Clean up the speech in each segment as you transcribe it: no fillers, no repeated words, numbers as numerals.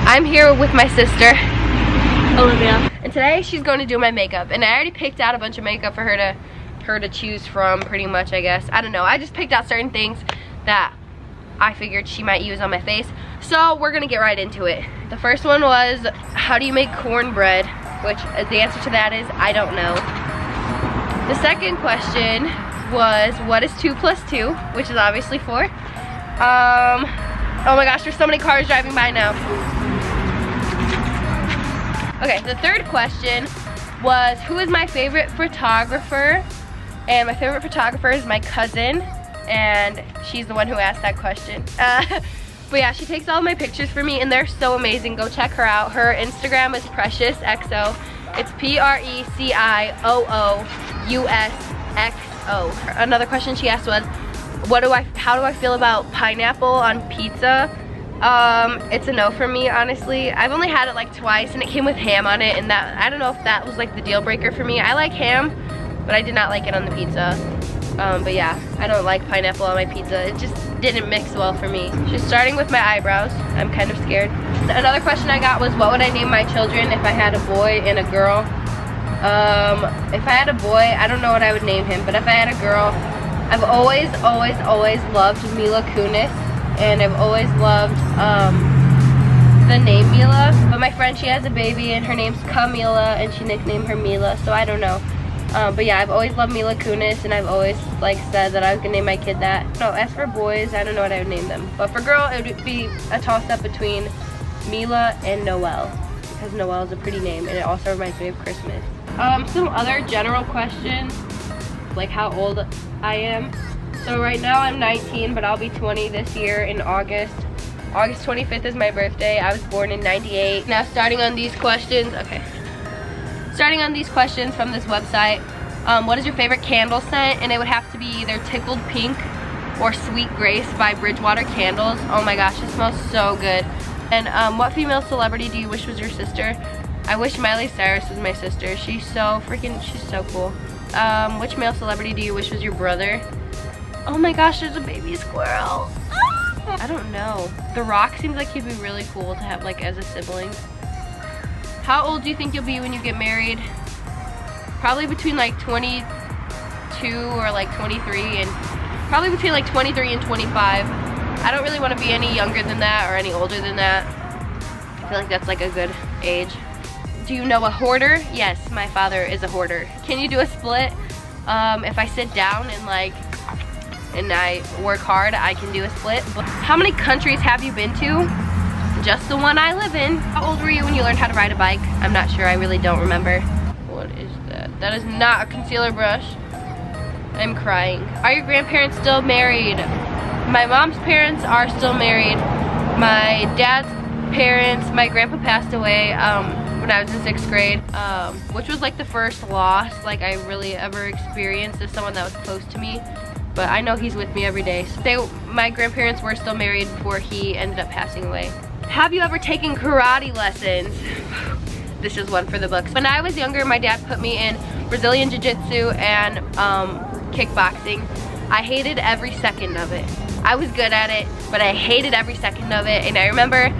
I'm here with my sister, Olivia. and today she's going to do my makeup. And I already picked out a bunch of makeup for her to choose from, pretty much, I guess. I don't know. I just picked out certain things that I figured she might use on my face. So we're gonna get right into it. The first one was, how do you make cornbread? Which the answer to that is, I don't know. The second question was, what is 2 plus 2? Which is obviously 4. Oh my gosh, there's so many cars driving by now. Okay, the third question was, who is my favorite photographer? And my favorite photographer is my cousin, and she's the one who asked that question. But yeah, she takes all my pictures for me, and they're so amazing. Go check her out. Her Instagram is PreciousXO. It's PreciousXO. Another question she asked was, how do I feel about pineapple on pizza? It's a no for me, honestly. I've only had it like twice, and it came with ham on it, and that, I don't know if that was like the deal breaker for me. I like ham, but I did not like it on the pizza. But yeah, I don't like pineapple on my pizza. It just didn't mix well for me. Just starting with my eyebrows. I'm kind of scared. Another question I got was, what would I name my children if I had a boy and a girl? If I had a boy, I don't know what I would name him, but if I had a girl, I've always loved Mila Kunis, and I've always loved the name Mila. But my friend, she has a baby, and her name's Camila, and she nicknamed her Mila, so I don't know. But yeah, I've always loved Mila Kunis, and I've always like said that I was gonna name my kid that. No, as for boys, I don't know what I would name them. But for girl, it would be a toss-up between Mila and Noelle, because Noelle is a pretty name, and it also reminds me of Christmas. Some other general questions, like how old I am. So right now I'm 19, but I'll be 20 this year in August. August 25th is my birthday. I was born in '98. Now starting on these questions, starting on these questions from this website, what is your favorite candle scent? And it would have to be either Tickled Pink or Sweet Grace by Bridgewater Candles. Oh my gosh, it smells so good. And what female celebrity do you wish was your sister? I wish Miley Cyrus was my sister. She's so cool. Which male celebrity do you wish was your brother? Oh my gosh, there's a baby squirrel. I don't know. The Rock seems like he'd be really cool to have like as a sibling. How old do you think you'll be when you get married? Probably between like 22 or like 23, and probably between like 23 and 25. I don't really want to be any younger than that or any older than that. I feel like that's like a good age. Do you know a hoarder? Yes, my father is a hoarder. Can you do a split? If I sit down and I work hard, I can do a split. But how many countries have you been to? Just the one I live in. How old were you when you learned how to ride a bike? I'm not sure, I really don't remember. What is that? That is not a concealer brush. I'm crying. Are your grandparents still married? My mom's parents are still married. My dad's parents, my grandpa passed away when I was in 6th grade, which was like the first loss like I really ever experienced as someone that was close to me. But I know he's with me every day. So my grandparents were still married before he ended up passing away. Have you ever taken karate lessons? This is one for the books. When I was younger, my dad put me in Brazilian Jiu-Jitsu and kickboxing. I hated every second of it. I was good at it, but I hated every second of it. And I remember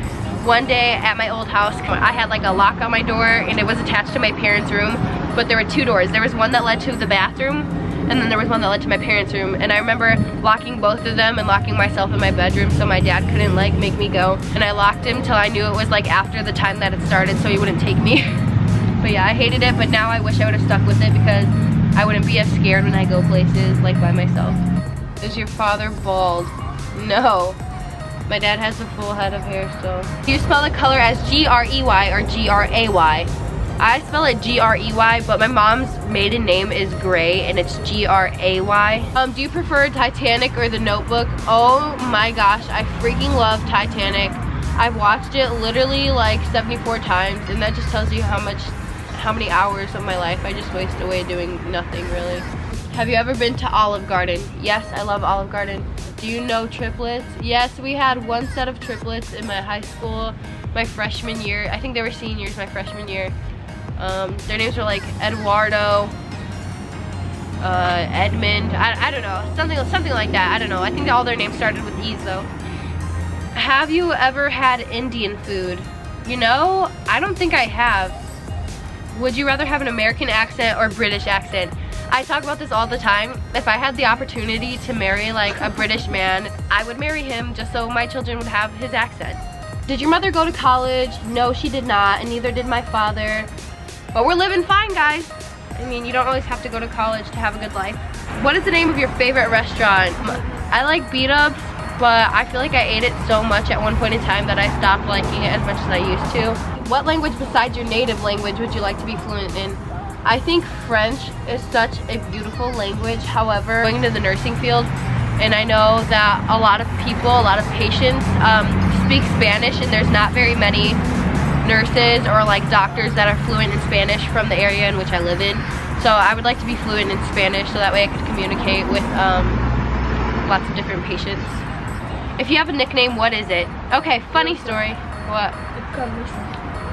one day at my old house, I had like a lock on my door, and it was attached to my parents' room, but there were 2 doors. There was one that led to the bathroom, and then there was one that led to my parents' room. And I remember locking both of them and locking myself in my bedroom so my dad couldn't like make me go. And I locked him till I knew it was like after the time that it started so he wouldn't take me. But yeah, I hated it, but now I wish I would have stuck with it because I wouldn't be as scared when I go places like by myself. Is your father bald? No. My dad has a full head of hair still. Do you spell the color as G-R-E-Y or G-R-A-Y? I spell it G-R-E-Y, but my mom's maiden name is Gray, and it's G-R-A-Y. Do you prefer Titanic or The Notebook? Oh my gosh, I freaking love Titanic. I've watched it literally like 74 times, and that just tells you how many hours of my life I just waste away doing nothing really. Have you ever been to Olive Garden? Yes, I love Olive Garden. Do you know triplets? Yes, we had one set of triplets in my high school, my freshman year. I think they were seniors my freshman year. Their names were like Eduardo, Edmund, I don't know, something like that. I don't know. I think all their names started with E's though. Have you ever had Indian food? You know, I don't think I have. Would you rather have an American accent or British accent? I talk about this all the time. If I had the opportunity to marry like a British man, I would marry him just so my children would have his accent. Did your mother go to college? No, she did not, and neither did my father. But we're living fine, guys. I mean, you don't always have to go to college to have a good life. What is the name of your favorite restaurant? I like B-Dubs, but I feel like I ate it so much at one point in time that I stopped liking it as much as I used to. What language besides your native language would you like to be fluent in? I think French is such a beautiful language. However, going into the nursing field, and I know that a lot of people, a lot of patients speak Spanish, and there's not very many nurses or like doctors that are fluent in Spanish from the area in which I live in. So I would like to be fluent in Spanish so that way I could communicate with lots of different patients. If you have a nickname, what is it? Okay, funny story. What? It's called Lisa.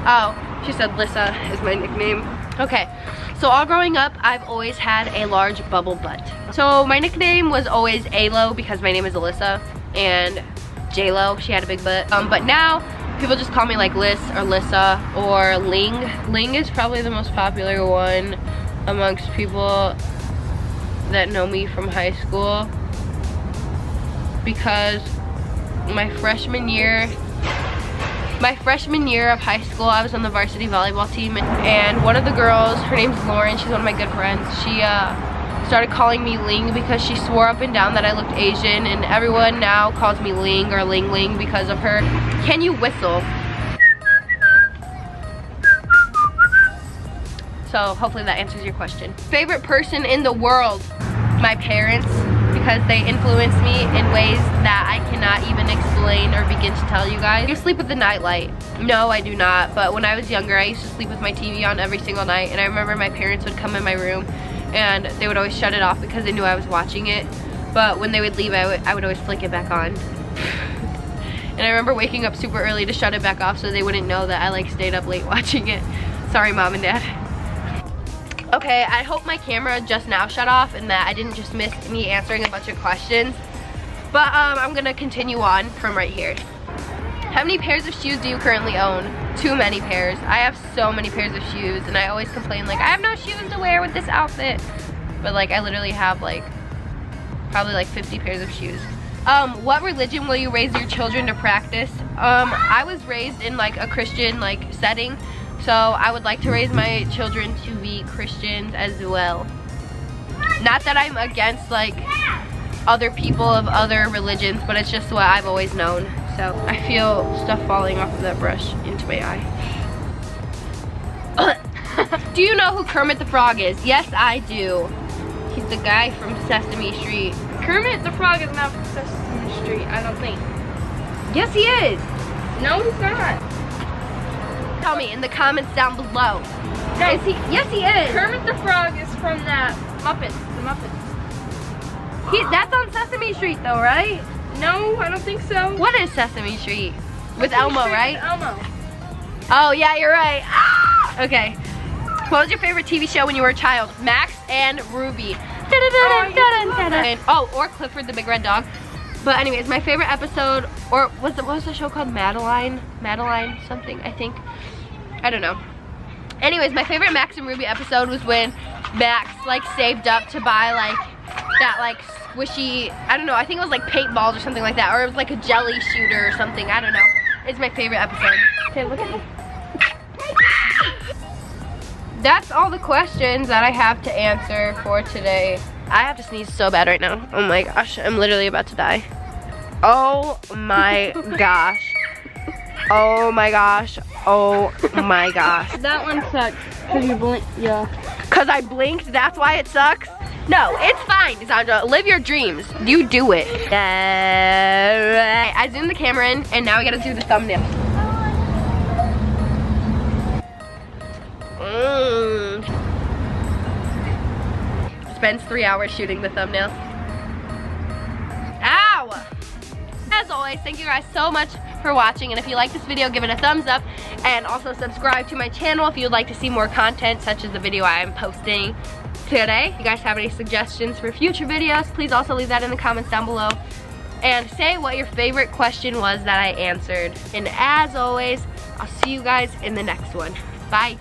Oh, she said Lissa is my nickname. Okay, so all growing up, I've always had a large bubble butt. So my nickname was always Alo because my name is Alyssa, and J-Lo, she had a big butt. But now, people just call me like Liz or Lissa or Ling. Ling is probably the most popular one amongst people that know me from high school because my freshman year of high school, I was on the varsity volleyball team, and one of the girls, her name's Lauren, she's one of my good friends, she started calling me Ling because she swore up and down that I looked Asian, and everyone now calls me Ling or Ling Ling because of her. Can you whistle? So hopefully that answers your question. Favorite person in the world? My parents, because they influence me in ways that I cannot even explain or begin to tell you guys. Do you sleep with the nightlight? No, I do not, but when I was younger, I used to sleep with my TV on every single night, and I remember my parents would come in my room and they would always shut it off because they knew I was watching it, but when they would leave, I would always flick it back on. And I remember waking up super early to shut it back off so they wouldn't know that I like stayed up late watching it. Sorry, Mom and Dad. Okay, I hope my camera just now shut off and that I didn't just miss me answering a bunch of questions. But I'm gonna continue on from right here. How many pairs of shoes do you currently own? Too many pairs. I have so many pairs of shoes, and I always complain like, I have no shoes to wear with this outfit. But like, I literally have like, probably like 50 pairs of shoes. What religion will you raise your children to practice? I was raised in like a Christian like setting. So I would like to raise my children to be Christians as well. Not that I'm against like other people of other religions, but it's just what I've always known. So I feel stuff falling off of that brush into my eye. Do you know who Kermit the Frog is? Yes, I do. He's the guy from Sesame Street. Kermit the Frog is not from Sesame Street, I don't think. Yes, he is. No, he's not. Tell me in the comments down below. No. Is he? Yes, he is. Kermit the Frog is from that Muppets, the Muppets. That's on Sesame Street though, right? No, I don't think so. What is Sesame Street? With Sesame Elmo, Street right? With Elmo. Oh yeah, you're right. Ah! Okay. What was your favorite TV show when you were a child? Max and Ruby. Or Clifford the Big Red Dog. But anyways, my favorite episode, or what was the show called? Madeline something, I think. I don't know. Anyways, my favorite Max and Ruby episode was when Max like saved up to buy like that like squishy, I don't know, I think it was like paintballs or something like that, or it was like a jelly shooter or something, I don't know. It's my favorite episode. Okay, look at me. That's all the questions that I have to answer for today. I have to sneeze so bad right now. Oh my gosh, I'm literally about to die. Oh my gosh. Oh my gosh. Oh my gosh. That one sucks. Cause you blinked, yeah. Cause I blinked, that's why it sucks? No, it's fine, Sandra. Live your dreams. You do it. I zoomed the camera in, and now we gotta do the thumbnail. Spends 3 hours shooting the thumbnail. Ow! As always, thank you guys so much for watching, and if you like this video, give it a thumbs up, and also subscribe to my channel if you'd like to see more content such as the video I am posting today. If you guys have any suggestions for future videos, please also leave that in the comments down below, and say what your favorite question was that I answered. And as always, I'll see you guys in the next one. Bye.